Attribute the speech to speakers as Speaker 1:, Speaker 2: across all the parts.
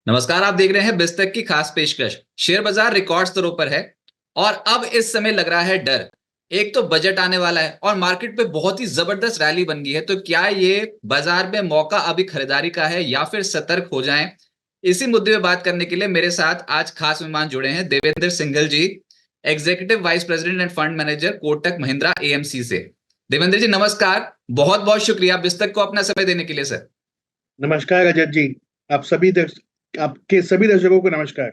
Speaker 1: नमस्कार। आप देख रहे हैं बिस्तक की खास पेशकश। शेयर बाजार रिकॉर्ड स्तरों पर है और अब इस समय लग रहा है डर। एक तो बजट आने वाला है और मार्केट पे बहुत ही जबरदस्त रैली बन गई है। तो क्या ये बाजार में मौका अभी खरीदारी का है या फिर सतर्क हो जाएं? इसी मुद्दे पे बात करने के लिए मेरे साथ आज खास मेहमान जुड़े हैं Devendra Singhal ji, executive vice president and fund manager Kotak Mahindra AMC से। देवेंद्र जी नमस्कार, बहुत बहुत शुक्रिया बिस्तक को अपना समय देने के लिए सर।
Speaker 2: नमस्कार रजत जी। आपके सभी दर्शकों को नमस्कार।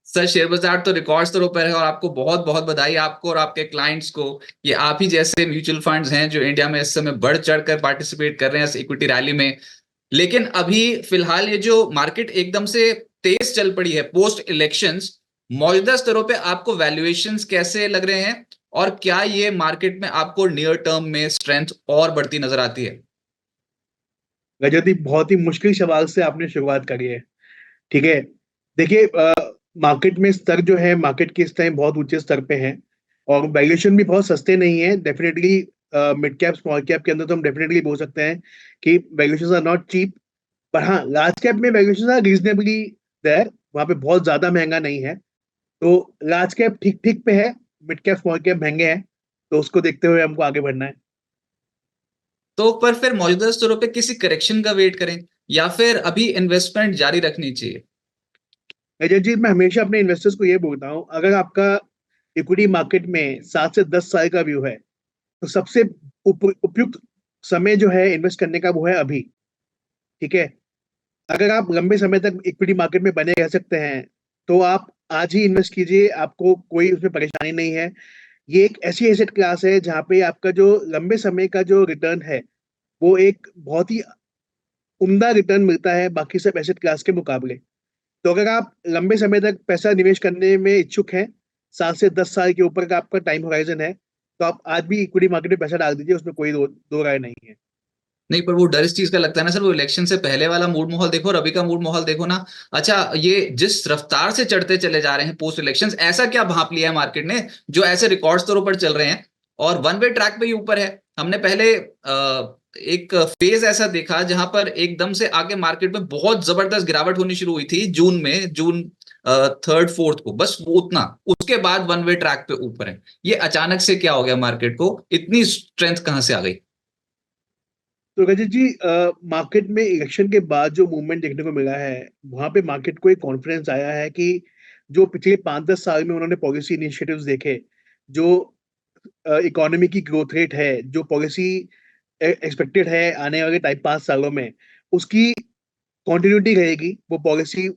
Speaker 1: सर शेयर बाजार तो रिकॉर्ड स्तरों पर है और आपको बहुत बहुत बधाई, आपको और आपके क्लाइंट्स को। ये आप ही जैसे म्यूचुअल फंड्स हैं जो इंडिया में इस समय बढ़ चढ़कर पार्टिसिपेट कर रहे हैं इस इक्विटी रैली में। लेकिन अभी फिलहाल ये जो मार्केट एकदम से तेज चल पड़ी है पोस्ट इलेक्शंस, मौजूदा स्तरों पे आपको वैल्यूएशंस कैसे लग रहे हैं और क्या ये मार्केट में आपको नियर टर्म में स्ट्रेंथ और बढ़ती नजर आती है?
Speaker 2: रजत जी, बहुत ही मुश्किल सवाल से आपने शुरुआत करी है। ठीक है। देखिए, मार्केट में स्तर जो है, मार्केट के इस टाइम बहुत ऊंचे स्तर पे है और वैल्यूएशन भी बहुत सस्ते नहीं है। Definitely mid cap small cap के अंदर तो हम डेफिनेटली बोल सकते हैं कि वैल्यूएशन आर नॉट चीप। पर हाँ, लार्ज कैप में वैल्यूएशन आर रीजनेबली देयर, वहां पे बहुत ज्यादा महंगा नहीं है। तो लार्ज कैप ठीक ठीक पे है, मिड कैप स्मॉल कैप महंगे हैं। तो उसको देखते हुए हमको आगे बढ़ना है।
Speaker 1: तो पर फिर मौजूदा स्तरों पे किसी करेक्शन का वेट करें या फिर अभी इन्वेस्टमेंट जारी रखनी चाहिए?
Speaker 2: अजय जी, मैं हमेशा अपने इन्वेस्टर्स को ये बोलता हूँ, अगर आपका इक्विटी मार्केट में 7 से 10 साल का व्यू है तो सबसे उपयुक्त समय जो है इन्वेस्ट करने का वो है अभी। ठीक है। अगर आप लंबे समय तक इक्विटी मार्केट में बने रह सकते हैं तो आप आज ही इन्वेस्ट कीजिए, आपको कोई उसमें परेशानी नहीं है। ये एक ऐसी एसेट क्लास है जहाँ पे आपका जो लंबे समय का जो रिटर्न है वो एक बहुत ही उम्दा रिटर्न मिलता है बाकी सब एसेट क्लास के मुकाबले। तो अगर आप लंबे समय तक पैसा निवेश करने में इच्छुक हैं, 7 से 10 साल के ऊपर का आपका टाइम होराइजन है, तो आप आज भी इक्विटी मार्केट में पैसा डाल दीजिए, उसमें कोई दो राय नहीं है।
Speaker 1: नहीं, पर वो डर इस चीज का लगता है ना सर, वो इलेक्शन से पहले वाला मूड माहौल देखो और अभी का मूड माहौल देखो ना। अच्छा, ये जिस रफ्तार से चढ़ते चले जा रहे हैं पोस्ट इलेक्शंस, ऐसा क्या भांप लिया है मार्केट ने जो ऐसे रिकॉर्ड स्तरों पर चल रहे हैं और वन वे ट्रैक पे ही ऊपर है? हमने पहले एक फेज ऐसा देखा जहां पर एकदम से आगे मार्केट में बहुत जबरदस्त गिरावट होनी शुरू हुई थी जून में, जून थर्ड फोर्थ को, बस वो उतना। उसके बाद वन वे ट्रैक पे ऊपर है। ये अचानक से क्या हो गया मार्केट को, इतनी स्ट्रेंथ कहां से आ गई?
Speaker 2: तो रजत जी, मार्केट में इलेक्शन के बाद जो मूवमेंट देखने को मिला है, वहां पे मार्केट को एक कॉन्फिडेंस आया है कि जो पिछले 5-10 साल में उन्होंने पॉलिसी इनिशिएटिव्स देखे, जो इकोनॉमी की ग्रोथ रेट है, जो पॉलिसी एक्सपेक्टेड है आने वाले टाइप 5 सालों में, उसकी कंटिन्यूटी रहेगी। वो पॉलिसी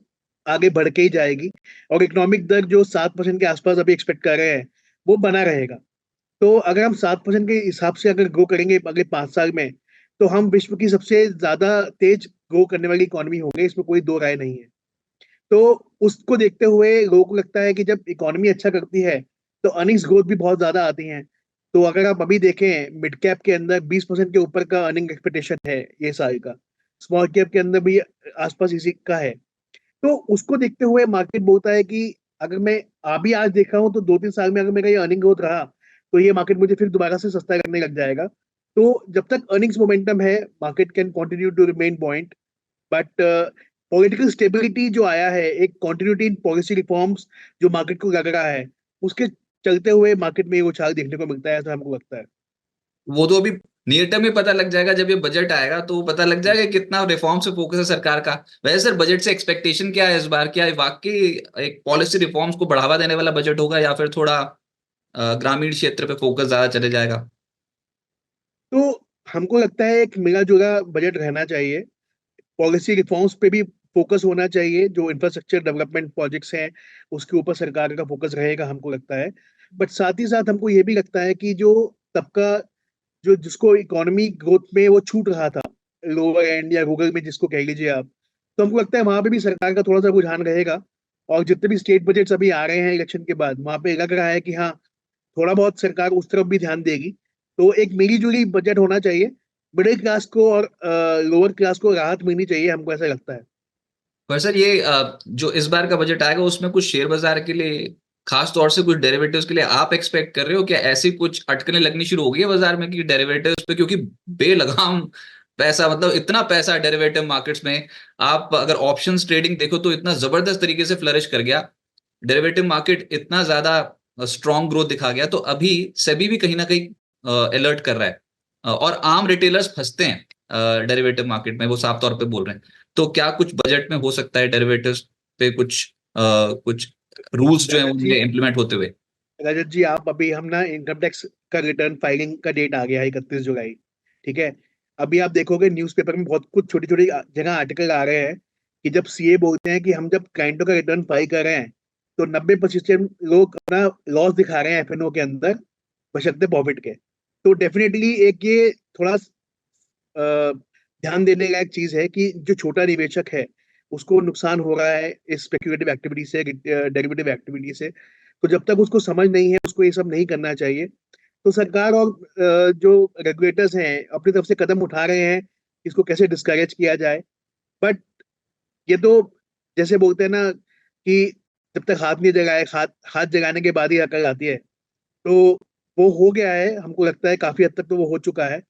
Speaker 2: आगे बढ़ के ही जाएगी और इकोनॉमिक दर जो 7% के आसपास अभी एक्सपेक्ट कर रहे हैं वो बना रहेगा। तो अगर हम 7% के हिसाब से अगर ग्रो करेंगे अगले 5 साल में, तो हम विश्व की सबसे ज्यादा तेज ग्रो करने वाली इकोनॉमी होंगे, इसमें कोई दो राय नहीं है। तो उसको देखते हुए लोगों को लगता है कि जब इकोनॉमी अच्छा करती है तो अर्निंग्स ग्रोथ भी बहुत ज्यादा आती हैं। तो अगर आप अभी देखें, मिड कैप के अंदर 20% के ऊपर का अर्निंग एक्सपेक्टेशन है ये साल का, स्मॉल कैप के अंदर भी आसपास इसी का है। तो उसको देखते हुए मार्केट बोलता है कि अगर मैं अभी आज देख रहा हूँ तो 2-3 साल में अगर मेरा ये अर्निंग ग्रोथ रहा तो ये मार्केट मुझे फिर दोबारा से सस्ता करने लग जाएगा। तो जब तक अर्निंग्स मोमेंटम है, market can continue to remain point. But political stability जो आया है, एक कंटिन्यूटी इन पॉलिसी रिफॉर्म्स जो मार्केट को लग रहा है, उसके चलते हुए मार्केट में ये उछाल देखने को मिलता है, ऐसा हमको लगता है।
Speaker 1: वो तो अभी नियर टर्म में पता लग जाएगा, जब ये बजट आएगा तो पता लग जाएगा कि कितना रिफॉर्म से फोकस है सरकार का। वैसे सर बजट से एक्सपेक्टेशन क्या है इस बार? क्या ये वाकई एक पॉलिसी रिफॉर्म्स को बढ़ावा देने वाला बजट होगा या फिर थोड़ा ग्रामीण क्षेत्र पे फोकस ज्यादा चले जाएगा?
Speaker 2: तो हमको लगता है एक मिला जुला बजट रहना चाहिए। पॉलिसी रिफॉर्म्स पे भी फोकस होना चाहिए, जो इंफ्रास्ट्रक्चर डेवलपमेंट प्रोजेक्ट्स हैं उसके ऊपर सरकार का फोकस रहेगा हमको लगता है। बट साथ ही साथ हमको ये भी लगता है कि जो तबका, जो जिसको इकोनॉमी ग्रोथ में वो छूट रहा था, लोअर एंड या गूगल में जिसको कह लीजिए आप, तो हमको लगता है वहां पे भी सरकार का थोड़ा सा रुझान रहेगा। और जितने भी स्टेट बजट्स अभी आ रहे हैं इलेक्शन के बाद, वहां पे लग रहा है कि हाँ, थोड़ा बहुत सरकार उस तरफ भी ध्यान देगी। तो एक मिली जुली बजट होना चाहिए। मिडिल क्लास को और लोअर क्लास को राहत मिलनी चाहिए, हमको ऐसा लगता है।
Speaker 1: पर सर ये जो इस बार का बजट आएगा उसमें कुछ शेयर बाजार के लिए, खास तौर से कुछ डेरिवेटिव्स के लिए आप एक्सपेक्ट कर रहे हो क्या? ऐसी कुछ अटकलें लगनी शुरू हो गई है बाजार में कि डेरिवेटिव्स पे, क्योंकि बेलगाम पैसा, मतलब इतना पैसा डेरिवेटिव मार्केट्स में। आप अगर ऑप्शंस ट्रेडिंग देखो तो इतना जबरदस्त तरीके से फ्लरिश कर गया, डेरिवेटिव मार्केट इतना ज्यादा स्ट्रॉन्ग ग्रोथ दिखा गया। तो अभी सेबी भी कहीं ना कहीं अलर्ट कर रहा है, और आम रिटेलर्स फंसते हैं डेरिवेटिव मार्केट में, वो साफ तौर पे बोल रहे हैं। तो क्या कुछ बजट में हो सकता है डेरिवेटिव्स पे कुछ रूल्स जो है
Speaker 2: रजत जी,
Speaker 1: उनमें इम्प्लीमेंट होते हुए?
Speaker 2: आप अभी हम ना इनकम टैक्स का रिटर्न फाइलिंग का डेट आ गया है 31 जुलाई। ठीक है, अभी आप देखोगे न्यूज़पेपर में बहुत कुछ छोटी छोटी जगह आर्टिकल आ रहे हैं कि जब सीए बोलते हैं कि हम जब क्लाइंटों का रिटर्न फाइल कर रहे हैं तो 90% लोग अपना लॉस दिखा रहे हैं एफएनओ के अंदर बशर्ते प्रॉफिट के। तो डेफिनेटली एक ये थोड़ा ध्यान देने लायक चीज है कि जो छोटा निवेशक है उसको नुकसान हो रहा है इस स्पेक्युलेटिव एक्टिविटी से, डेरिवेटिव एक्टिविटी से। तो जब तक उसको समझ नहीं है उसको ये सब नहीं करना चाहिए। तो सरकार और जो रेगुलेटर्स हैं अपनी तरफ से कदम उठा रहे हैं इसको कैसे डिस्करेज किया जाए। बट ये तो जैसे बोलते हैं ना कि जब तक हाथ नहीं जगाए, हाथ हाथ जगाने के बाद ही अकल आती है। तो वो हो गया है, हमको लगता है काफी हद तक तो वो हो चुका है।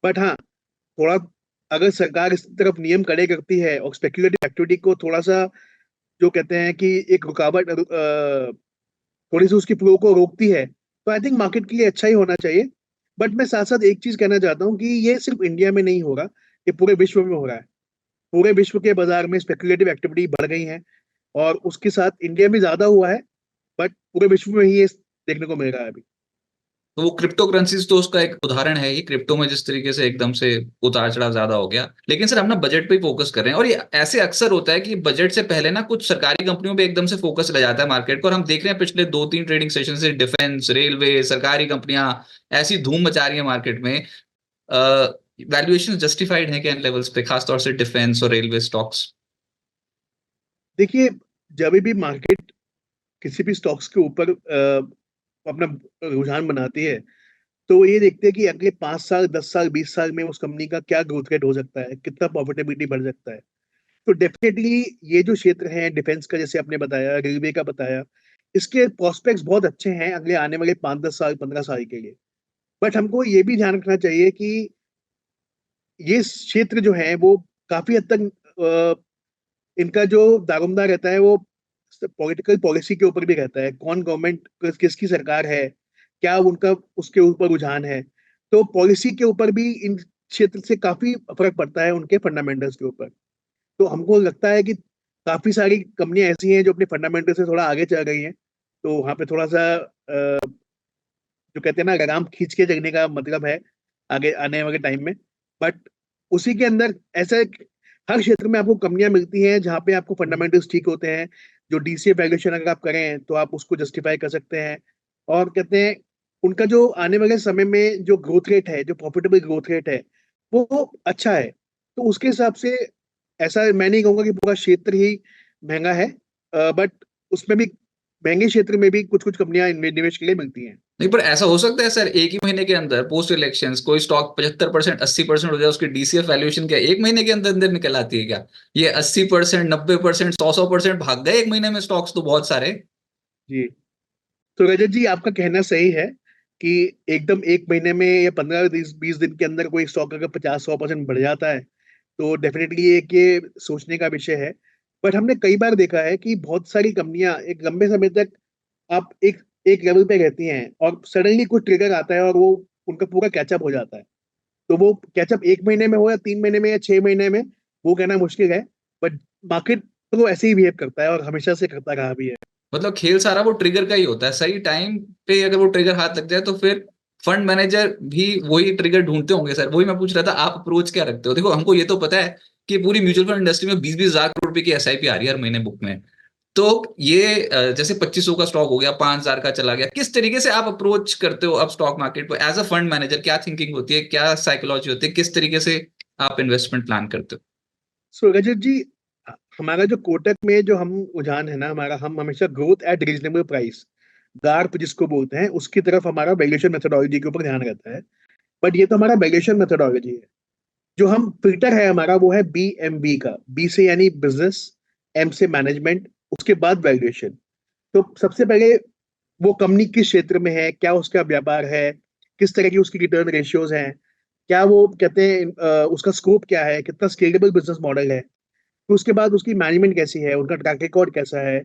Speaker 2: बट हाँ, थोड़ा अगर सरकार इस तरफ नियम कड़े करती है और स्पेक्युलेटिव एक्टिविटी को थोड़ा सा जो कहते हैं कि एक रुकावट थोड़ी सी उसकी फ्लो को रोकती है तो आई थिंक मार्केट के लिए अच्छा ही होना चाहिए। बट मैं साथ साथ एक चीज कहना चाहता हूँ कि ये सिर्फ इंडिया में नहीं हो रहा, ये पूरे विश्व में हो रहा है। पूरे विश्व के बाजार में स्पेक्युलेटिव एक्टिविटी बढ़ गई है और उसके साथ इंडिया में ज्यादा हुआ है। बट पूरे विश्व में ही ये देखने को मिल रहा है अभी।
Speaker 1: तो वो क्रिप्टो करेंसीज तो उसका एक उदाहरण है ही, क्रिप्टो में जिस तरीके से एकदम से उतार चढ़ाव ज्यादा हो गया। लेकिन सर हम ना बजट पे ही फोकस कर रहे हैं, और ये ऐसे अक्सर होता है कि बजट से पहले ना कुछ सरकारी कंपनियों पे एकदम से फोकस रह जाता है मार्केट को, और हम देख रहे हैं पिछले 2-3 ट्रेडिंग सेशन से डिफेंस, रेलवे, सरकारी कंपनियां ऐसी धूम मचा रही है मार्केट में। वैल्यूएशन जस्टिफाइड है क्या इन लेवल्स पे, खासतौर से डिफेंस और रेलवे स्टॉक्स?
Speaker 2: देखिए, जब भी मार्केट किसी भी स्टॉक्स के ऊपर अपना रुझान बनाती है तो वो ये देखते हैं कि अगले 5 साल, 10 साल, 20 साल में उस कंपनी का क्या ग्रोथ रेट हो सकता है, कितना प्रॉफिटेबिलिटी बढ़ सकता है। तो डेफिनेटली ये जो क्षेत्र है डिफेंस का, जैसे आपने बताया, रेलवे का बताया, इसके प्रोस्पेक्ट्स बहुत अच्छे हैं अगले आने वाले 5-10 साल, 15 साल के लिए। बट हमको ये भी ध्यान रखना चाहिए कि ये क्षेत्र जो है वो काफी हद तक इनका जो दारोमदार रहता है वो पॉलिटिकल पॉलिसी के ऊपर भी रहता है। कौन गवर्नमेंट किसकी सरकार है, क्या उनका उसके ऊपर रुझान है। तो पॉलिसी के ऊपर भी इन क्षेत्र से काफी फर्क पड़ता है उनके फंडामेंटल्स के ऊपर। तो हमको लगता है कि काफी सारी कंपनियां ऐसी हैं जो अपने फंडामेंटल से थोड़ा आगे चल रही हैं। तो वहां पे थोड़ा सा जो कहते हैं ना लगाम खींच के चलने का मतलब है आगे आने वाले टाइम में। बट उसी के अंदर ऐसा हर क्षेत्र में आपको कंपनियां मिलती हैं जहां पे आपको फंडामेंटल्स ठीक होते हैं। जो डीसीए वैल्यूएशन अगर आप करें तो आप उसको जस्टिफाई कर सकते हैं। और कहते हैं उनका जो आने वाले समय में जो ग्रोथ रेट है, जो प्रॉफिटेबल ग्रोथ रेट है, वो अच्छा है। तो उसके हिसाब से ऐसा मैं नहीं कहूंगा कि पूरा क्षेत्र ही महंगा है। बट उसमें भी महंगे क्षेत्र में भी कुछ कुछ कंपनियां निवेश के लिए मिलती हैं।
Speaker 1: नहीं, पर ऐसा हो सकता है सर एक ही महीने के अंदर पोस्ट इलेक्शंस कोई स्टॉक 75%, 80% हो जाए, उसकी डीसीएफ वैल्यूएशन क्या एक महीने के अंदर अंदर निकल आती है क्या? ये 80%, 90%, 100% भाग गए एक महीने में स्टॉक्स तो बहुत सारे।
Speaker 2: जी, तो रजत जी आपका कहना सही है कि एकदम एक महीने में या 15-20 दिन के अंदर कोई स्टॉक अगर 50-100% बढ़ जाता है तो डेफिनेटली एक ये सोचने का विषय है। बट हमने कई बार देखा है कि बहुत सारी कंपनियां एक लंबे समय तक आप एक लेवल पे रहती हैं और सडनली कुछ ट्रिगर आता है और वो उनका पूरा कैचअप हो जाता है। तो वो कैचअप 1 महीने में हो या 3 महीने में या 6 महीने में, वो कहना मुश्किल है। बट मार्केट तो ऐसे ही बिहेव करता है और हमेशा से करता रहा भी है।
Speaker 1: मतलब खेल सारा वो ट्रिगर का ही होता है, सही टाइम पे अगर वो ट्रिगर हाथ लग जाए तो फिर फंड मैनेजर भी वही ट्रिगर ढूंढते होंगे। सर वही मैं पूछ रहा था, आप अप्रोच क्या रखते हो? देखो हमको ये तो पता है कि पूरी म्यूचुअल फंड इंडस्ट्री में 20-20 हजार करोड़ रुपए की एसआईपी आ रही है हर महीने बुक में। तो ये जैसे 2500 का स्टॉक हो गया, 5000 का चला गया, किस तरीके से आप अप्रोच करते हो अब स्टॉक मार्केट को एज अ फंड मैनेजर? क्या थिंकिंग होती है, क्या साइकोलॉजी होती है, किस तरीके से आप इन्वेस्टमेंट प्लान करते हो?
Speaker 2: सो रजत जी, हमारा जो कोटक में जो हम रुझान है ना हमारा, हम हमेशा growth at reasonable price, Garp जिसको बोलते हैं, उसकी तरफ हमारा वैल्यूएशन मेथोडोलॉजी के ऊपर ध्यान रहता है। बट ये तो हमारा वैल्यूएशन मेथोडोलॉजी है। जो हम फिल्टर है हमारा वो है BMV का, बी से यानी बिजनेस, एम से मैनेजमेंट, उसके बाद वैल्यूएशन। तो सबसे पहले वो कंपनी किस क्षेत्र में है, क्या उसका व्यापार है, किस तरह की उसकी रिटर्न रेशियोज हैं, क्या वो कहते हैं उसका स्कोप क्या है, कितना स्केलेबल बिजनेस मॉडल है, तो उसके बाद उसकी मैनेजमेंट कैसी है, उनका ट्रैक रिकॉर्ड कैसा है,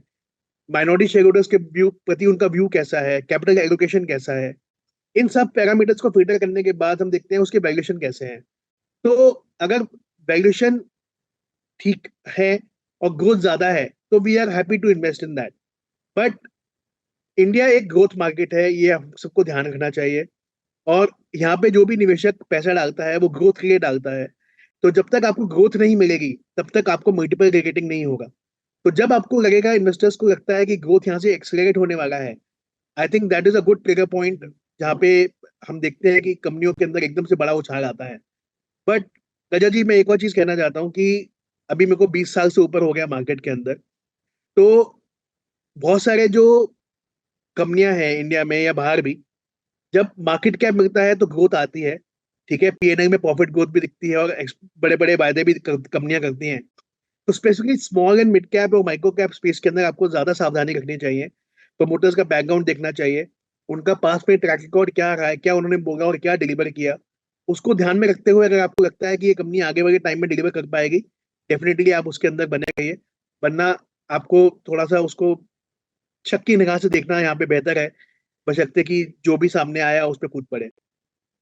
Speaker 2: माइनॉरिटी शेयर होल्डर्स के व्यू प्रति उनका व्यू कैसा है, कैपिटल एलोकेशन कैसा है। इन सब पैरामीटर्स को फिल्टर करने के बाद हम देखते हैं उसके वैल्यूएशन कैसे हैं। तो अगर वैल्यूएशन ठीक है और ग्रोथ ज्यादा है तो we are happy to invest in that. But India एक ग्रोथ मार्केट है, ये हम सबको ध्यान रखना चाहिए। और यहाँ पे जो भी निवेशक पैसा डालता है वो ग्रोथ के लिए डालता है। तो जब तक आपको ग्रोथ नहीं मिलेगी तब तक आपको मल्टीपल रेटिंग नहीं होगा। तो जब आपको लगेगा, इन्वेस्टर्स को लगता है कि ग्रोथ यहाँ से एक्सेलरेट होने वाला है, I think that is a good trigger point, जहाँ पे हम देखते हैं कि कंपनियों के अंदर एकदम से बड़ा उछाल आता है। बट रजा जी, मैं एक और चीज कहना चाहता हूँ कि अभी मेरे को 20 साल से ऊपर हो गया मार्केट के अंदर। तो बहुत सारे जो कंपनियां हैं इंडिया में या बाहर भी, जब मार्केट कैप मिलता है तो ग्रोथ आती है, ठीक है, पीएनएल में प्रॉफिट ग्रोथ भी दिखती है और बड़े बड़े वायदे भी कंपनियां करती हैं। तो specifically small and mid cap और माइक्रो कैप स्पेस के अंदर आपको ज्यादा सावधानी रखनी चाहिए। प्रमोटर्स का बैकग्राउंड देखना चाहिए, उनका पास में ट्रैक रिकॉर्ड क्या रहा है, क्या उन्होंने बोला और क्या डिलीवर किया, उसको ध्यान में रखते हुए अगर आपको लगता है कि ये कंपनी आगे वाले टाइम में डिलीवर कर पाएगी, डेफिनेटली आप उसके अंदर बने रहिए। वरना आपको थोड़ा सा उसको शक की निगाह से देखना यहाँ पे बेहतर है, बशर्ते कि जो भी सामने आया उस पर कूद पड़े।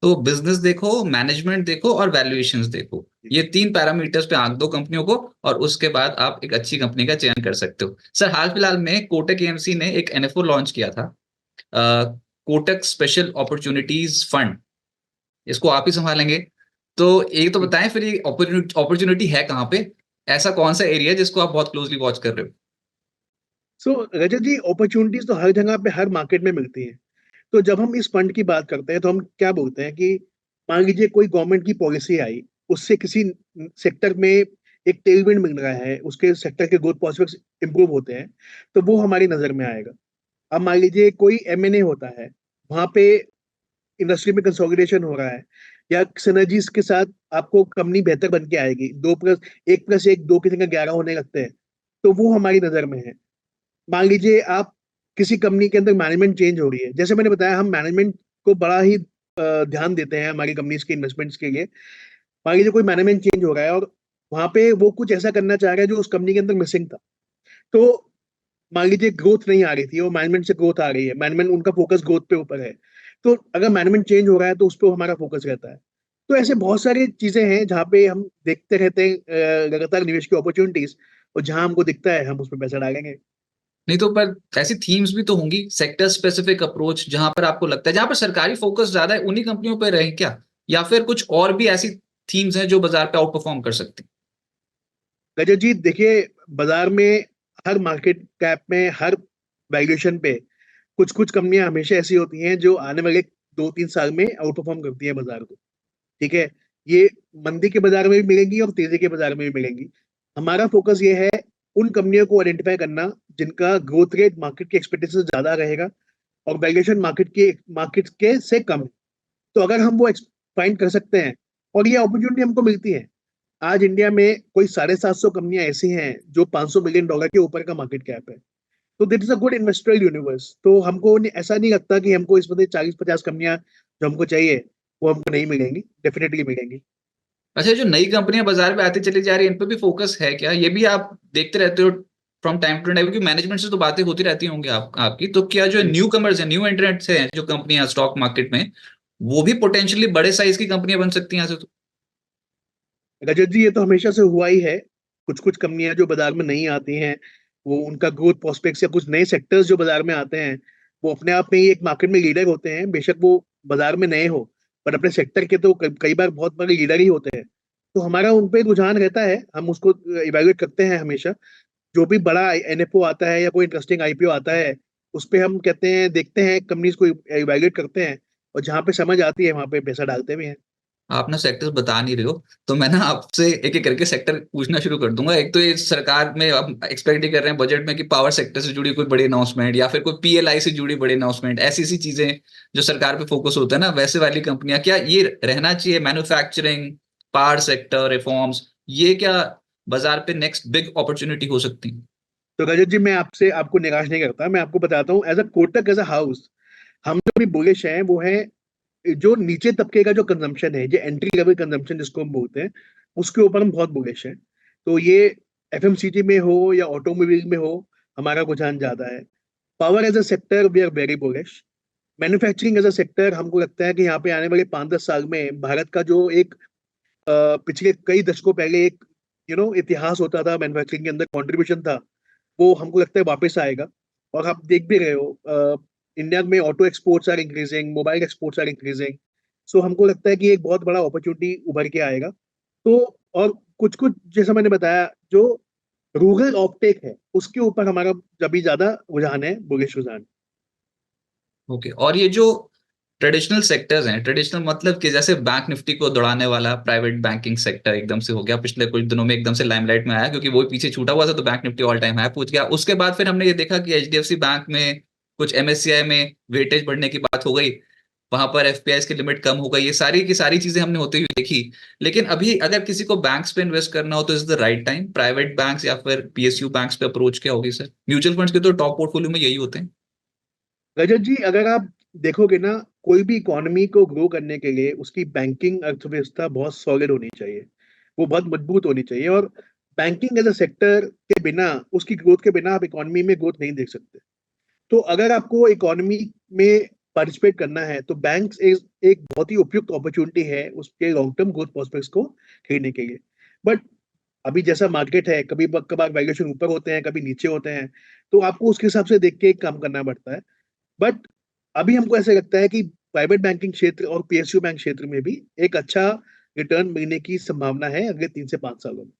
Speaker 1: तो बिजनेस देखो, मैनेजमेंट देखो और वैल्यूएशंस देखो, ये 3 पैरामीटर्स पे आंक दो कंपनियों को, और उसके बाद आप एक अच्छी कंपनी का चयन कर सकते हो। सर, हाल फिलहाल में कोटक एएमसी ने एक एनएफओ लॉन्च किया था, कोटक स्पेशल अपॉर्चुनिटीज फंड। इसको आप ही संभालेंगे, तो एक तो बताएं फिर ये अपॉर्चुनिटी है कहाँ पे, ऐसा कौन सा एरिया है जिसको आप बहुत क्लोजली वॉच कर रहे हो?
Speaker 2: सो रजत जी, अपॉर्चुनिटीज तो हर जगह पे हर मार्केट में मिलती हैं। तो जब हम इस फंड की बात करते हैं तो हम क्या बोलते हैं कि मान लीजिए कोई गवर्नमेंट की पॉलिसी आई, उससे किसी सेक्टर में एक टेलविंड मिल रहा है, उसके सेक्टर के ग्रोथ प्रोस्पेक्ट्स इंप्रूव होते हैं, तो वो हमारी नजर में आएगा। अब मान लीजिए कोई एमएनए होता है, वहां पे इंडस्ट्री में कंसोलिडेशन हो रहा है, या सिनर्जीज के साथ आपको कंपनी बेहतर बन के आएगी, 2+1+1 2 की जगह 11 होने लगते हैं, तो वो हमारी नजर में है। मान लीजिए आप किसी कंपनी के अंदर मैनेजमेंट चेंज हो रही है, जैसे मैंने बताया हम मैनेजमेंट को बड़ा ही ध्यान देते हैं हमारी कंपनीज के इन्वेस्टमेंट्स के लिए। मान लीजिए कोई मैनेजमेंट चेंज हो रहा है और वहां पे वो कुछ ऐसा करना चाह रहा है जो उस कंपनी के अंदर मिसिंग था। तो मान लीजिए ग्रोथ नहीं आ रही थी और मैनेजमेंट से ग्रोथ आ रही है, मैनेजमेंट उनका फोकस ग्रोथ पे ऊपर है, तो अगर मैनेजमेंट चेंज हो रहा है तो उस पर हमारा फोकस रहता है। तो ऐसे बहुत सारी चीजें हैं जहाँ पे हम देखते रहते हैं लगातार निवेश की अपॉर्चुनिटीज, और जहां हमको दिखता है हम उस पर पैसा डालेंगे।
Speaker 1: नहीं तो पर ऐसी थीम्स भी तो होंगी, सेक्टर स्पेसिफिक अप्रोच, जहां पर आपको लगता है जहां पर सरकारी फोकस ज्यादा है उन्हीं कंपनियों पर रहे क्या, या फिर कुछ और भी ऐसी थीम्स हैं जो बाजार पे आउट परफॉर्म कर सकती
Speaker 2: गजत जी देखिए, बाजार में हर मार्केट कैप में हर वैल्यूएशन पे कुछ कुछ कंपनियां हमेशा ऐसी होती हैं जो आने वाले 2-3 साल में आउट परफॉर्म करती हैं बाजार को, ठीक है। ये मंदी के बाजार में भी मिलेंगी और तेजी के बाजार में भी मिलेंगी। हमारा फोकस ये है उन कंपनियों को आइडेंटिफाई करना जिनका ग्रोथ रेट मार्केट के एक्सपेक्टेशन से ज्यादा रहेगा और वैल्यूएशन मार्केट के से कम है। तो अगर हम वो फाइंड कर सकते हैं और ये अपॉर्चुनिटी हमको मिलती है, आज इंडिया में कोई 750 कंपनियां ऐसी हैं जो $500 बिलियन के ऊपर का मार्केट कैप है। तो that is a good investable universe. तो हमको ऐसा नहीं लगता कि हमको इसमें से 40-50 कंपनियां जो हमको चाहिए वो हमको नहीं मिलेंगी, डेफिनेटली मिलेंगी।
Speaker 1: अच्छा, जो नई कंपनियां बाजार पे आती चली जा रही है इन पे भी फोकस है क्या, ये भी आप देखते रहते हो फ्रॉम टाइम टू टाइम, क्योंकि मैनेजमेंट से तो बातें होती रहती होंगी आपकी, तो क्या जो न्यू कमर्स है, न्यू एंट्रेंट्स हैं जो कंपनियां स्टॉक मार्केट में, वो भी पोटेंशियली बड़े साइज की कंपनियां बन सकती हैं यहाँ से तो?
Speaker 2: रजत जी, ये तो हमेशा से हुआ ही है। कुछ कुछ कंपनियां जो बाजार में नहीं आती हैं, वो उनका ग्रोथ प्रोस्पेक्ट्स या कुछ नए सेक्टर्स जो बाजार में आते हैं, वो अपने आप में ही एक मार्केट में लीडर होते हैं, बेशक वो बाजार में नए हो, पर अपने सेक्टर के तो कई बार बहुत बड़े लीडर ही होते हैं। तो हमारा उन पे रुझान रहता है, हम उसको इवेल्युएट करते हैं हमेशा। जो भी बड़ा एनएफओ आता है या कोई इंटरेस्टिंग आईपीओ आता है, उस पे हम कहते हैं, देखते हैं कंपनीज को इवेल्युएट करते हैं, और जहां पे समझ आती है वहां पे पैसा डालते भी हैं।
Speaker 1: आप ना सेक्टर्स बता नहीं रहे हो, तो मैं ना आपसे एक एक करके सेक्टर पूछना शुरू कर दूंगा। एक तो ये सरकार में हम एक्सपेक्ट ही कर रहे हैं बजट में कि पावर सेक्टर से जुड़ी कोई बड़ी अनाउंसमेंट, या फिर कोई पीएलआई से जुड़ी बड़ी अनाउंसमेंट, ऐसी सी चीजें जो सरकार पे फोकस होता है ना, वैसे वाली कंपनियां क्या ये रहना चाहिए? मैन्युफैक्चरिंग, पावर सेक्टर रिफॉर्म्स, ये क्या बाजार पे नेक्स्ट बिग अपॉर्चुनिटी हो सकती है?
Speaker 2: तो रजत जी, मैं आपसे आपको निराश नहीं करता, मैं आपको बताता हूँ, as a Kotak, as a house, हम जो भी बुलिश हैं वो है जो नीचे तबके का जो कंजम्पशन है, जो एंट्री लेवल कंजम्पशन जिसको हम बोलते हैं, उसके ऊपर हम बहुत बुलिश हैं। तो ये एफएमसीजी में हो या ऑटोमोबाइल में हो, हमारा रुझान ज्यादा है। Power as a sector we are very bullish. Manufacturing as a sector हमको लगता है कि यहाँ पे आने वाले 5-10 साल में भारत का जो एक पिछले कई दशकों पहले एक इतिहास होता था, मैन्युफैक्चरिंग के अंदर कंट्रीब्यूशन था, वो हमको लगता है वापस आएगा। और आप देख भी रहे हो, इंडिया में auto exports are increasing, mobile exports are increasing. So हमको लगता है कि एक बहुत बड़ा अपॉर्चुनिटी उभर के आएगा। तो और कुछ कुछ जैसा मैंने बताया, जो रूरल ऑफटेक है उसके ऊपर हमारा अभी ज्यादा रुझान है, बुलिश रुझान।
Speaker 1: ओके, और ये जो ट्रेडिशनल सेक्टर्स हैं, ट्रेडिशनल मतलब कि जैसे बैंक निफ्टी को दौड़ाने वाला प्राइवेट बैंकिंग सेक्टर एकदम से हो गया, पिछले कुछ दिनों में एकदम से लाइमलाइट में आया क्योंकि वो पीछे छूटा हुआ था, तो bank Nifty all time high पहुंच गया। उसके बाद फिर हमने ये देखा कि एचडीएफसी बैंक में कुछ एमएससीआई में वेटेज बढ़ने की बात हो गई, वहां पर एफपीआई की लिमिट कम हो गई, ये सारी की सारी चीजें हमने होती हुई देखी। लेकिन अभी अगर किसी को बैंक्स पे इन्वेस्ट करना हो तो is the right time, private banks या फिर पीएसयू बैंक्स पे अप्रोच क्या होगी सर? म्यूचुअल फंड्स के तो टॉप पोर्टफोलियो में यही होते हैं।
Speaker 2: रजत जी, अगर आप देखोगे ना, कोई भी इकोनॉमी को ग्रो करने के लिए उसकी बैंकिंग अर्थव्यवस्था बहुत सॉलिड होनी चाहिए, वो बहुत मजबूत होनी चाहिए। और बैंकिंग एज अ सेक्टर के बिना, उसकी ग्रोथ के बिना आप इकोनॉमी में ग्रोथ नहीं देख सकते। तो अगर आपको इकोनॉमी में पार्टिसिपेट करना है तो बैंक्स एक बहुत ही उपयुक्त अपॉर्चुनिटी है उसके लॉन्ग टर्म ग्रोथ प्रोस्पेक्ट्स को खरीदने के लिए। बट अभी जैसा मार्केट है, कभी कभार वैल्यूएशन ऊपर होते हैं, कभी नीचे होते हैं, तो आपको उसके हिसाब से देख के काम करना पड़ता है। बट अभी हमको ऐसा लगता है कि प्राइवेट बैंकिंग क्षेत्र और पीएसयू बैंक क्षेत्र में भी एक अच्छा रिटर्न मिलने की संभावना है अगले 3 से 5 सालों में।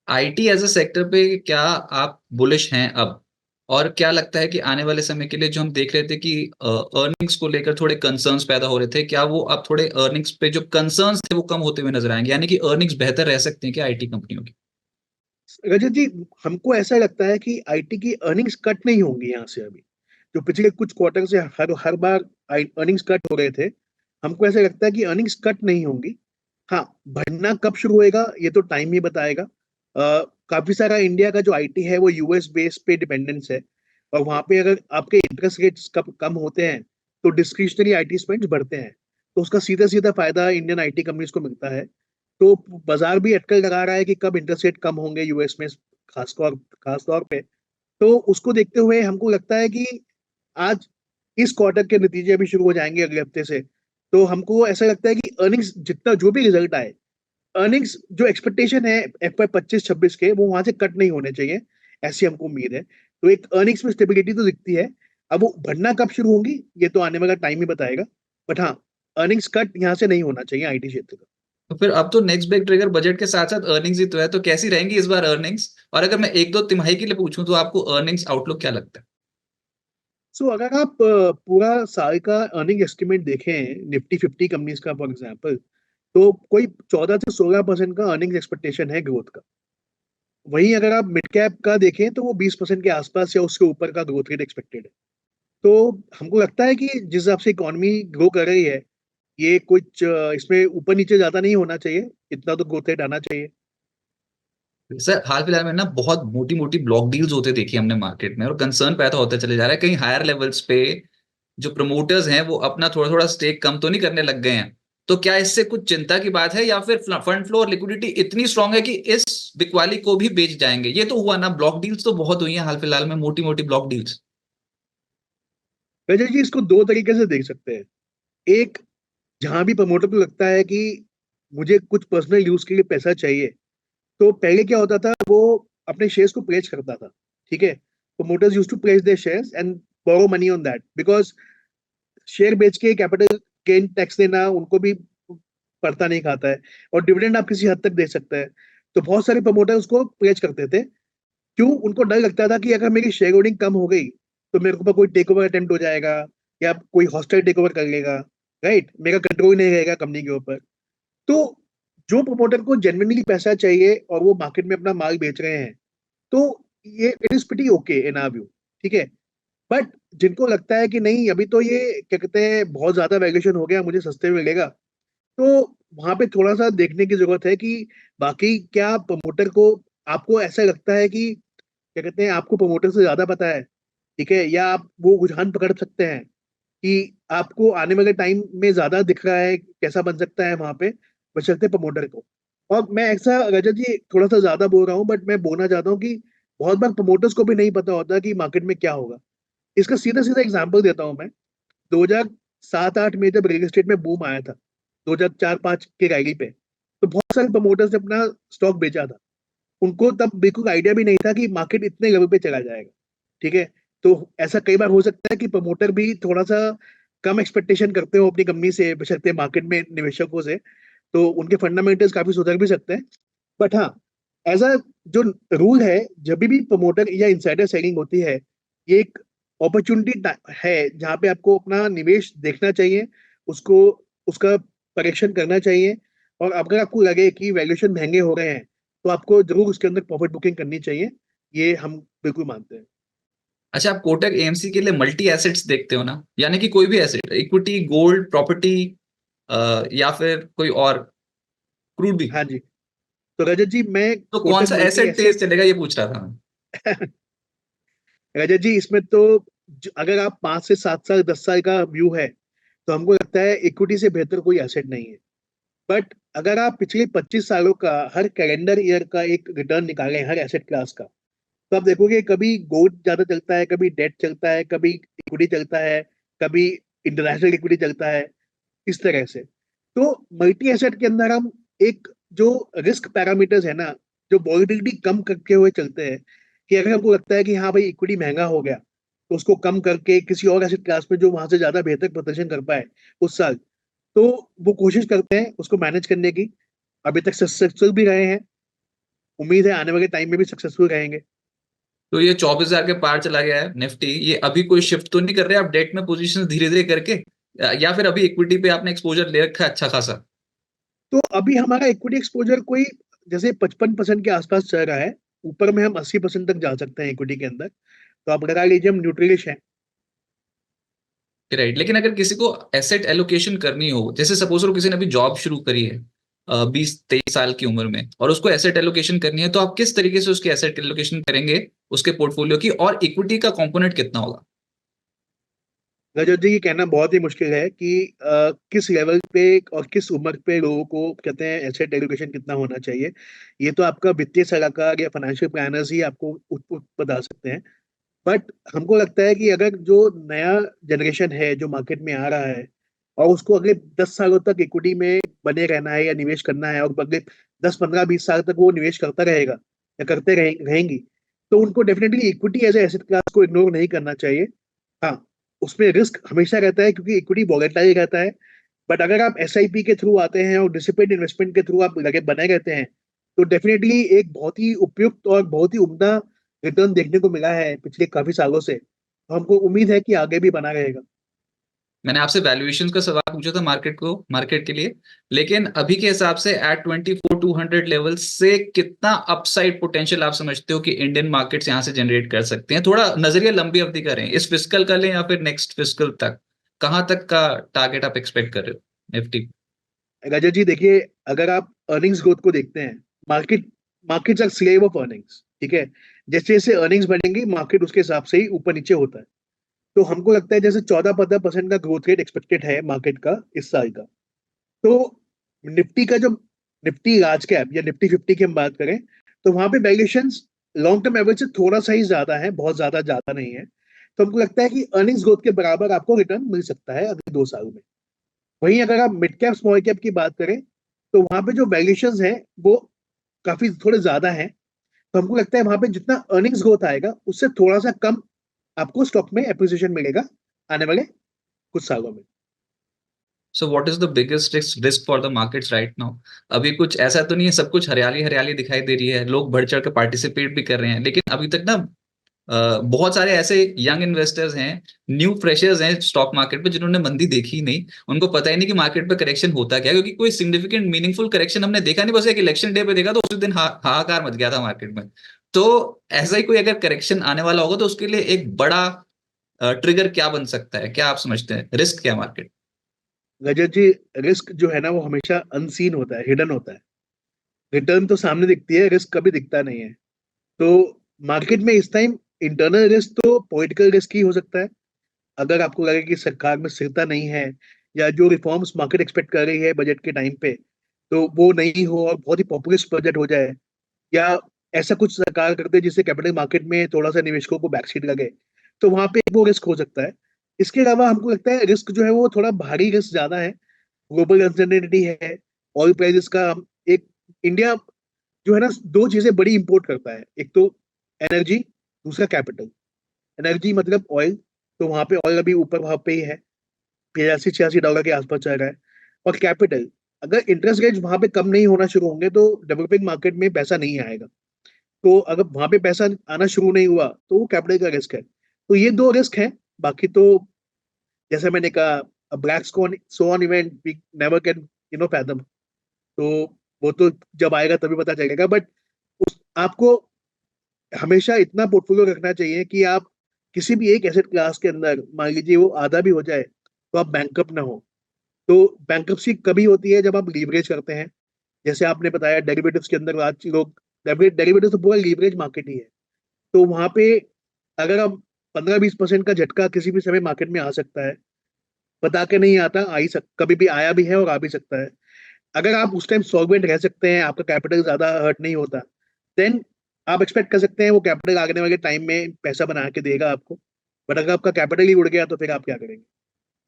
Speaker 1: आईटी एज अ सेक्टर पे क्या आप बुलिश हैं अब? और क्या लगता है कि आने वाले समय के लिए जो हम देख रहे थे कि अर्निंग्स को लेकर थोड़े कंसर्न्स पैदा हो रहे थे, क्या वो अब थोड़े अर्निंग्स पे जो कंसर्न्स थे वो कम होते हुए नजर आएंगे, यानी कि अर्निंग्स बेहतर रह सकती हैं क्या आईटी कंपनियों की?
Speaker 2: रजत जी, हमको ऐसा लगता है कि आईटी की अर्निंग्स कट नहीं होंगी यहाँ से अभी। जो पिछले कुछ क्वार्टर से हर हर बार अर्निंग्स कट हो रहे थे, हमको ऐसा लगता है कि अर्निंग्स कट नहीं होंगी। हाँ, बढ़ना कब शुरू होएगा ये तो टाइम ही बताएगा। काफी सारा इंडिया का जो आईटी है वो यूएस बेस पे डिपेंडेंस है, और वहां पे अगर आपके इंटरेस्ट रेट्स कब कम होते हैं तो डिस्क्रिशनरी आईटी स्पेंड्स बढ़ते हैं। तो उसका सीधा सीधा फायदा इंडियन आईटी कंपनीज को मिलता है। तो बाजार भी अटकल लगा रहा है कि कब इंटरेस्ट रेट कम होंगे यूएस में, खासतौर खास तौर पे। तो उसको देखते हुए हमको लगता है कि आज इस क्वार्टर के नतीजे अभी शुरू हो जाएंगे अगले हफ्ते से। तो हमको ऐसा लगता है कि अर्निंग्स जितना जो भी रिजल्ट आए, अर्निंग्स जो एक्सपेक्टेशन है FY 25-26 के, वो वहां से कट नहीं होने चाहिए, ऐसी हमको उम्मीद है। तो एक अर्निंग्स में स्टेबिलिटी तो दिखती है। अब वो बढ़ना कब शुरू होंगी ये तो आने वाला टाइम ही बताएगा। बट हाँ, अर्निंग्स कट यहाँ से नहीं होना चाहिए आईटी क्षेत्र का।
Speaker 1: तो फिर अब तो नेक्स्ट बिग ट्रिगर बजट के साथ साथ अर्निंग्स ही तो है, तो कैसी रहेंगी इस बार अर्निंग्स? और अगर मैं एक दो तिमाही के लिए पूछूं तो आपको अर्निंग्स आउटलुक क्या लगता है?
Speaker 2: सो अगर आप पूरा साल का अर्निंग एस्टिमेट देखें निफ्टी 50 कंपनीज का फॉर एग्जांपल, तो कोई 14 से 16% का अर्निंग एक्सपेक्टेशन है ग्रोथ का। वहीं अगर आप मिड कैप का देखें तो वो 20% के आसपास या उसके ऊपर का ग्रोथ रेट एक्सपेक्टेड है। तो हमको लगता है कि जिस हिसाब से इकोनॉमी ग्रो कर रही है, ये कुछ इसमें ऊपर नीचे ज्यादा नहीं होना चाहिए, इतना तो ग्रोथ रेट आना चाहिए।
Speaker 1: सर हाल फिलहाल में ना बहुत मोटी मोटी ब्लॉक डील्स होते देखी हमने मार्केट में, और कंसर्न पैदा होते चले जा रहा है कहीं हायर लेवल्स पे जो प्रमोटर्स हैं वो अपना थोड़ा थोड़ा स्टेक कम तो नहीं करने लग गए हैं? तो क्या इससे कुछ चिंता की बात है, या फिर फंड फ्लो और लिक्विडिटी इतनी स्ट्रांग है कि इस बिकवाली को भी बेच जाएंगे? ये तो हुआ ना, ब्लॉक डील्स तो बहुत हुई हैं हाल फिलहाल में, मोटी मोटी ब्लॉक डील्स।
Speaker 2: वैसे जी, इसको दो तरीके से देख सकते हैं। एक, जहां भी प्रमोटर को लगता है कि मुझे कुछ पर्सनल यूज के लिए पैसा चाहिए, तो पहले क्या होता था, वो अपने शेयर्स को प्लेस करता था। ठीक है, promoters used to place their shares and borrow money on that because share बेच के कैपिटल गेन टैक्स देना उनको भी पड़ता नहीं खाता है, और डिविडेंड आप किसी हद तक दे सकते हैं। तो बहुत सारे प्रमोटर उसको प्लेज करते थे। क्यों? उनको डर लगता था कि अगर मेरी शेयर होल्डिंग कम हो गई तो मेरे ऊपर कोई टेक ओवर अटेम्प्ट हो जाएगा, या कोई हॉस्टाइल टेक ओवर कर लेगा। राइट, मेरा कंट्रोल नहीं रहेगा कंपनी के ऊपर। तो जो प्रमोटर को जेन्युइनली पैसा चाहिए और वो मार्केट में अपना माल बेच रहे हैं, तो ये it is pretty okay in our view. ठीक है, बट जिनको लगता है कि नहीं, अभी तो ये क्या कहते हैं, बहुत ज्यादा वैल्यूएशन हो गया, मुझे सस्ते में मिलेगा, तो वहां पे थोड़ा सा देखने की जरूरत है कि बाकी क्या प्रमोटर को, आपको ऐसा लगता है कि क्या कहते हैं, आपको प्रमोटर से ज्यादा पता है। ठीक है, या आप वो रुझान पकड़ सकते हैं कि आपको आने वाले टाइम में ज्यादा दिख रहा है कैसा बन सकता है वहां पे, बशर्ते प्रमोटर को। और मैं ऐसा, रजत जी थोड़ा सा ज्यादा बोल रहा हूँ, बट मैं बोलना चाहता हूँ कि बहुत बार प्रमोटर्स को भी नहीं पता होता कि मार्केट में क्या होगा। इसका सीधा सीधा एग्जांपल देता हूँ मैं। 2007-8 में जब रियल एस्टेट में बूम आया था, 2004-5 के रैली पे, तो बहुत सारे प्रमोटर्स ने अपना स्टॉक बेचा था। उनको तब बिल्कुल आइडिया भी नहीं था कि मार्केट इतने लेवल पे चला जाएगा। ठीक है। तो ऐसा कई बार हो सकता है कि प्रमोटर भी थोड़ा सा कम एक्सपेक्टेशन करते हो अपनी कंपनी से, बशर्ते मार्केट में निवेशकों से, तो उनके फंडामेंटल्स काफी सुधर भी सकते हैं। बट हाँ, एज अ जो रूल है, जब भी प्रमोटर या इंसाइडर सेलिंग होती है, ये एक अपॉर्चुनिटी है जहाँ पे आपको अपना निवेश देखना चाहिए, उसको उसका परीक्षण करना चाहिए। और अगर आपको लगे कि वैल्यूएशन महंगे हो रहे हैं, तो आपको जरूर उसके अंदर प्रॉफिट बुकिंग करनी चाहिए। ये हम बिल्कुल मानते हैं।
Speaker 1: अच्छा, आप कोटक एएमसी के लिए मल्टी एसेट्स देखते हो ना, यानी कि कोई भी एसेट, इक्विटी, गोल्ड, प्रॉपर्टी, या फिर कोई और, क्रूड भी।
Speaker 2: हाँ जी। तो रजत जी, मैं
Speaker 1: तो कौन
Speaker 2: कोटक
Speaker 1: सा
Speaker 2: मल्टी
Speaker 1: एसेट तेज
Speaker 2: एसेट
Speaker 1: चलेगा, ये पूछ रहा था मैं।
Speaker 2: रजत जी, इसमें तो अगर आप 5 से 7 साल 10 साल का व्यू है, तो हमको लगता है इक्विटी से बेहतर कोई एसेट नहीं है। बट अगर आप पिछले 25 सालों का हर कैलेंडर ईयर का एक रिटर्न निकालें हर एसेट क्लास का, तो आप देखोगे कभी गोल्ड ज्यादा चलता है, कभी डेट चलता है, कभी इक्विटी चलता है, कभी इंटरनेशनल इक्विटी चलता है, इस तरह से। तो मल्टी एसेट के अंदर हम एक जो रिस्क पैरामीटर्स है ना, जो वॉलिटिलिटी कम करके हुए चलते हैं, कि अगर हमको लगता है कि हाँ भाई इक्विटी महंगा हो गया, तो उसको कम करके किसी और एसेट क्लास में जो वहां से ज्यादा बेहतर प्रदर्शन कर पाए उस साल, तो वो कोशिश करते हैं उसको मैनेज करने की। अभी तक सक्सेसफुल भी रहे हैं, उम्मीद है आने वाले टाइम में भी सक्सेसफुल रहेंगे।
Speaker 1: तो ये 24,000 के पार चला गया है निफ्टी, ये अभी कोई शिफ्ट तो नहीं कर रहे आप डेट में पोजीशन धीरे धीरे करके, या फिर अभी इक्विटी पे आपने एक्सपोजर ले रखा है अच्छा खासा?
Speaker 2: तो अभी हमारा इक्विटी एक्सपोजर कोई जैसे 55% के आसपास चल रहा है। ऊपर में हम 80% तक जा सकते हैं इक्विटी के अंदर। तो आप लगा लीजिए हम न्यूट्रलिश हैं।
Speaker 1: राइट, लेकिन अगर किसी को एसेट एलोकेशन करनी हो, जैसे सपोज करो किसी ने अभी जॉब शुरू करी है 20-23 साल की उम्र में, और उसको एसेट एलोकेशन करनी है, तो आप किस तरीके से उसकी एसेट एलोकेशन करेंगे उसके पोर्टफोलियो की, और इक्विटी का कंपोनेंट कितना होगा?
Speaker 2: रजत जी, ये कहना बहुत ही मुश्किल है कि किस लेवल पे और किस उम्र पे लोगों को कहते हैं एसेट एलोकेशन कितना होना चाहिए। ये तो आपका वित्तीय सलाहकार या फाइनेंशियल प्लानर्स ही आपको बता सकते हैं। बट हमको लगता है कि अगर जो नया जनरेशन है जो मार्केट में आ रहा है, और उसको अगले 10 सालों तक इक्विटी में बने रहना है या निवेश करना है, और अगले 10-15-20 साल तक वो निवेश करता रहेगा या रहेंगी, तो उनको definitely equity as a asset class को इग्नोर नहीं करना चाहिए। हाँ, उसमें रिस्क हमेशा रहता है क्योंकि इक्विटी वॉलेटाइल रहता है। बट अगर आप एसआईपी के थ्रू आते हैं और डिसिप्लिन इन्वेस्टमेंट के थ्रू आप लगे बने रहते हैं, तो डेफिनेटली एक बहुत ही उपयुक्त और बहुत ही उम्दा रिटर्न देखने को मिला है पिछले काफी सालों से। तो हमको उम्मीद है कि आगे भी बना रहेगा।
Speaker 1: मैंने आपसे वैल्यूएशन का सवाल पूछा था मार्केट के लिए, लेकिन अभी के हिसाब से एट 24,200 लेवल से कितना अपसाइड पोटेंशियल आप समझते हो कि इंडियन मार्केट्स यहाँ से जनरेट कर सकते हैं? थोड़ा नजरिया लंबी अवधि का रहे, इस फिस्कल का लें या फिर नेक्स्ट फिस्कल तक, कहाँ तक का टारगेट आप एक्सपेक्ट कर रहे हो निफ्टी?
Speaker 2: रजत जी देखिए, अगर आप अर्निंग्स ग्रोथ को देखते हैं, market markets are slave of earnings. ठीक है। जैसे जैसे अर्निंग्स बढ़ेंगी, मार्केट उसके हिसाब से ही ऊपर नीचे होता है। तो हमको लगता है जैसे 14-15% का ग्रोथ रेट एक्सपेक्टेड है मार्केट का इस साल का। तो निफ्टी का जो निफ्टी लार्ज कैप या निफ्टी 50 की हम बात करें, तो वहां पे वैल्यूएशन लॉन्ग टर्म एवरेज से थोड़ा सा ही ज्यादा है, बहुत ज्यादा ज्यादा नहीं है। तो हमको लगता है कि अर्निंग्स ग्रोथ के बराबर आपको रिटर्न मिल सकता है अगले 2 साल में। वहीं अगर आप मिड कैप स्मॉल कैप की बात करें, तो वहां पे जो वैल्यूएशन है वो काफी थोड़े ज्यादा है। तो हमको लगता है वहां पे जितना अर्निंग्स ग्रोथ आएगा, उससे थोड़ा सा कम आपको स्टॉक में एप्रिसिएशन मिलेगा आने वाले कुछ सालों में।
Speaker 1: So what is the biggest risk for the markets right now? अभी कुछ ऐसा तो नहीं है, सब कुछ हरियाली हरियाली दिखाई दे रही है, लोग बढ़ चढ़ के पार्टिसिपेट भी कर रहे हैं, लेकिन अभी तक ना बहुत सारे ऐसे यंग इन्वेस्टर्स हैं, न्यू फ्रेशर्स हैं स्टॉक मार्केट पे, जिन्होंने मंदी देखी ही नहीं, उनको पता ही नहीं कि मार्केट पे करेक्शन होता क्या है, क्योंकि कोई सिग्निफिकेंट मीनिंगफुल करेक्शन हमने देखा नहीं, बस एक इलेक्शन डे पे देखा, तो उसी दिन हाहाकार मच गया था मार्केट में। तो ऐसा ही कोई अगर करेक्शन आने वाला होगा, तो उसके लिए एक बड़ा ट्रिगर क्या बन सकता है, क्या आप समझते हैं, रिस्क क्या मार्केट?
Speaker 2: रजत जी, रिस्क जो है ना वो हमेशा अनसीन होता है, हिडन होता है। रिटर्न तो सामने दिखती है, रिस्क कभी दिखता नहीं है। तो मार्केट में इस टाइम इंटरनल रिस्क तो पॉलिटिकल रिस्क ही हो सकता है। अगर आपको लगे कि सरकार में स्थिरता नहीं है या जो रिफॉर्म्स मार्केट एक्सपेक्ट कर रही है बजट के टाइम पे, तो वो नहीं हो और बहुत ही पॉपुलिस्ट बजट हो जाए, या ऐसा कुछ सरकार कर दे जिससे कैपिटल मार्केट में थोड़ा-सा निवेशकों को बैकसीट लगे, तो वहाँ पे वो रिस्क हो सकता है। इसके अलावा हमको लगता है रिस्क जो है वो थोड़ा भारी रिस्क ज़्यादा है। ग्लोबल अनसर्टेनिटी है, ऑयल प्राइसेस का एक इंडिया जो है ना 2 चीज़ें बड़ी इम्पोर्ट करता है। एक तो एनर्जी, दूसरा कैपिटल। एनर्जी मतलब ऑयल, तो वहाँ पे ऑयल अभी ऊपर भाव पे ही है, $85-86 के आसपास चल रहा है। और कैपिटल, अगर इंटरेस्ट रेट्स वहाँ पे कम नहीं होना शुरू होंगे, तो डेवलपिंग मार्केट में पैसा नहीं आएगा। तो अगर वहाँ पे पैसा आना शुरू नहीं हुआ, तो वो कैपिटल का रिस्क है। तो ये 2 रिस्क हैं, बाकी तो जैसे मैंने कहा, a black swan event we never can fathom. तो वो तो जब आएगा तभी पता चलेगा, बट उस आपको हमेशा इतना पोर्टफोलियो रखना चाहिए कि आप किसी भी एक एसेट क्लास के अंदर मान लीजिए वो आधा भी हो जाए, तो आप बैंकरप्ट ना हो। तो बैंकरप्सी कभी होती है जब आप लीवरेज करते हैं। जैसे आपने बताया डेरिवेटिव्स के अंदर आज लोग डेरिवेटिव तो पूरा लीवरेज मार्केट ही है। तो वहाँ पे अगर आप 15-20% का झटका किसी भी समय मार्केट में आ सकता है। बता के नहीं आता, कभी भी आया भी है और आ भी सकता है। अगर आप उस टाइम सॉल्वेंट रह सकते हैं, आपका कैपिटल ज़्यादा हर्ट नहीं होता, देन आप एक्सपेक्ट कर सकते हैं वो कैपिटल आने वाले टाइम में पैसा बना के देगा आपको। बट अगर आपका कैपिटल ही उड़ गया तो फिर आप क्या करेंगे?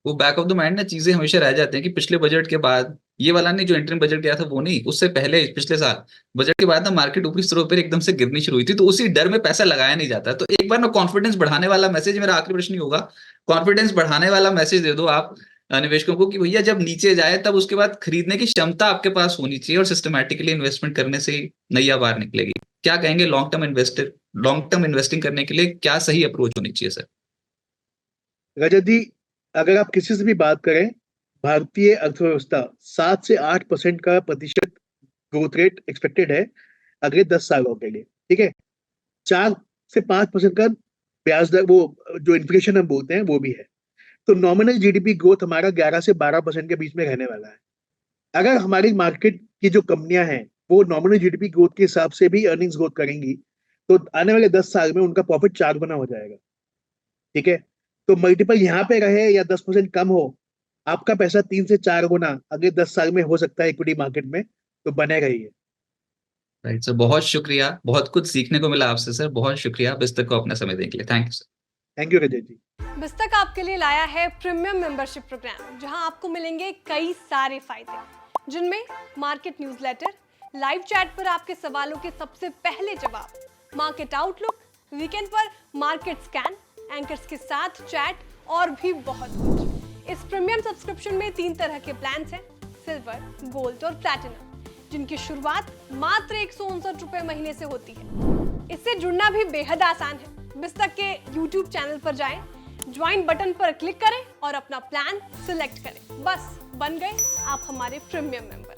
Speaker 1: वो बैक ऑफ द माइंड ना चीजें हमेशा रह जाती हैं कि पिछले बजट के बाद ये वाला नहीं, जो इंटरिम बजट गया था वो नहीं, उससे पहले पिछले साल बजट के बाद ना मार्केट ऊपरी स्तरों पर एकदम से गिरनी शुरू हुई थी, तो उसी डर में पैसा लगाया नहीं जाता। तो एक बार ना कॉन्फिडेंस बढ़ाने वाला मैसेज, मेरा आखिरी प्रश्न ही होगा, कॉन्फिडेंस बढ़ाने वाला मैसेज दे दो आप निवेशकों को कि भैया जब नीचे जाए तब उसके बाद खरीदने की क्षमता आपके पास होनी चाहिए और सिस्टमैटिकली इन्वेस्टमेंट करने से ही नैया बाहर निकलेगी। क्या कहेंगे लॉन्ग टर्म इन्वेस्टिंग करने के लिए क्या सही अप्रोच होनी चाहिए सर?
Speaker 2: रजत जी, अगर आप किसी से भी बात करें, भारतीय अर्थव्यवस्था 7 से 8% का प्रतिशत ग्रोथ रेट एक्सपेक्टेड है अगले 10 सालों के लिए, ठीक है? 4 से 5% का ब्याज दर, वो जो इन्फ्लेशन हम बोलते हैं, वो भी है। तो नॉमिनल जीडीपी ग्रोथ हमारा 11 से 12% के बीच में रहने वाला है। अगर हमारी मार्केट की जो कंपनियां हैं, वो नॉमिनल जीडीपी ग्रोथ के हिसाब से भी अर्निंग्स ग्रोथ करेंगी, तो आने वाले 10 साल में उनका प्रॉफिट 4 गुना हो जाएगा, ठीक है? तो मल्टीपल यहाँ पे रहे या 10% कम हो, आपका पैसा 3 से 4 गुना अगले 10 साल में हो सकता है इक्विटी मार्केट में, तो बनेगा ही है।
Speaker 1: राइट सर, बहुत शुक्रिया, बहुत कुछ सीखने को मिला आपसे सर, बहुत शुक्रिया बिस्तर को अपना समय देने के लिए। Thank you sir.
Speaker 2: Thank you Rajat ji.
Speaker 3: बिस्तक आपके लिए लाया है प्रीमियम मेंबरशिप प्रोग्राम, जहां आपको मिलेंगे कई सारे फायदे, जिनमें मार्केट न्यूज़लेटर, लाइव चैट पर आपके सवालों के सबसे पहले जवाब, मार्केट आउटलुक, वीकेंड पर मार्केट स्कैन, एंकर्स के साथ चैट और भी बहुत कुछ। इस प्रीमियम सब्सक्रिप्शन में 3 तरह के प्लान्स हैं, सिल्वर, गोल्ड और प्लैटिनम, जिनकी शुरुआत मात्र 159 रुपए महीने से होती है। इससे जुड़ना भी बेहद आसान है। बिस्तक के YouTube चैनल पर जाएं, ज्वाइन बटन पर क्लिक करें और अपना प्लान सिलेक्ट करें। बस बन गए आप हमारे प्रीमियम मेंबर।